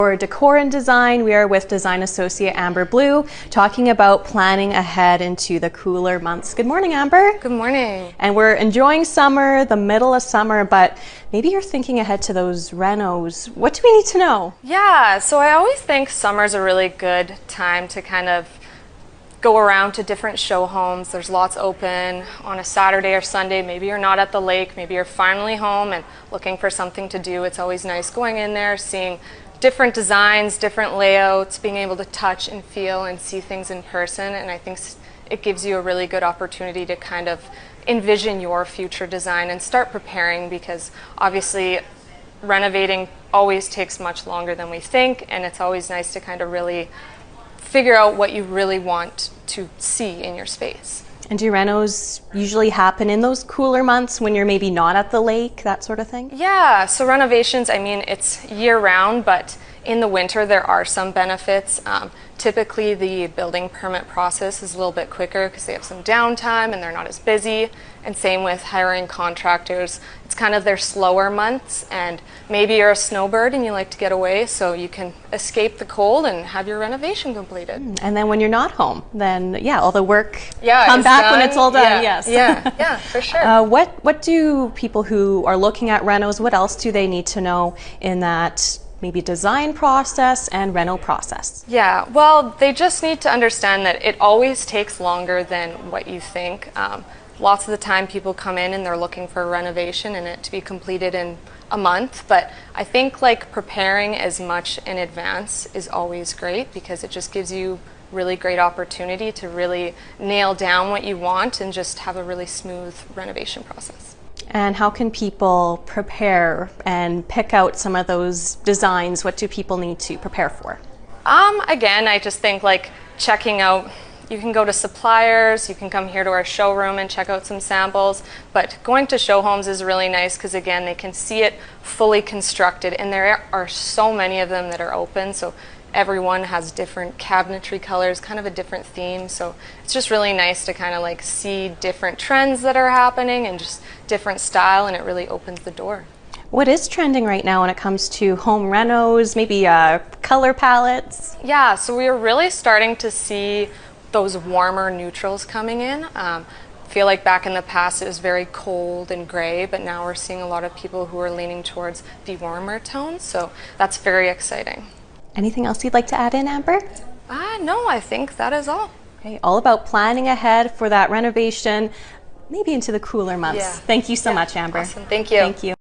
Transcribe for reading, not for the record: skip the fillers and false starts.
For Decor Design, we are with Design Associate Amber Blue, talking about planning ahead into the cooler months. Good morning, Amber. Good morning. And we're enjoying summer, the middle of summer, but maybe you're thinking ahead to those renos. What do we need to know? Yeah, so I always think summer's a really good time to kind of go around to different show homes. There's lots open on a Saturday or Sunday. Maybe you're not at the lake, maybe you're finally home and looking for something to do. It's always nice going in there, seeing different designs, different layouts, being able to touch and feel and see things in person. And I think it gives you a really good opportunity to kind of envision your future design and start preparing, because obviously renovating always takes much longer than we think, and it's always nice to kind of really figure out what you really want to see in your space. And do renos usually happen in those cooler months when you're maybe not at the lake, that sort of thing? Yeah, so renovations, I mean, it's year-round, but in the winter there are some benefits. Typically the building permit process is a little bit quicker because they have some downtime and they're not as busy. And same with hiring contractors. It's kind of their slower months, and maybe you're a snowbird and you like to get away so you can escape the cold and have your renovation completed. And then when you're not home, then yeah, all the work come back when it's all done. Yeah. Yes. Yeah, for sure. What do people who are looking at renos, what else do they need to know in that maybe design process and reno process? Yeah, well, they just need to understand that it always takes longer than what you think. Lots of the time people come in and they're looking for a renovation and it to be completed in a month, but I think like preparing as much in advance is always great, because it just gives you really great opportunity to really nail down what you want and just have a really smooth renovation process. And how can people prepare and pick out some of those designs? What do people need to prepare for? Again, I just think like checking out, you can go to suppliers, you can come here to our showroom and check out some samples, but going to show homes is really nice because again, they can see it fully constructed, and there are so many of them that are open, so everyone has different cabinetry colors, kind of a different theme, so it's just really nice to kind of like see different trends that are happening and just different style, and it really opens the door. What is trending right now when it comes to home renos, maybe color palettes? Yeah, so we are really starting to see those warmer neutrals coming in. I feel like back in the past it was very cold and gray, but now we're seeing a lot of people who are leaning towards the warmer tones, so that's very exciting. Anything else you'd like to add in, Amber? No, I think that is all. Okay, all about planning ahead for that renovation, maybe into the cooler months. Yeah. Thank you so much, Amber. Awesome. Thank you. Thank you.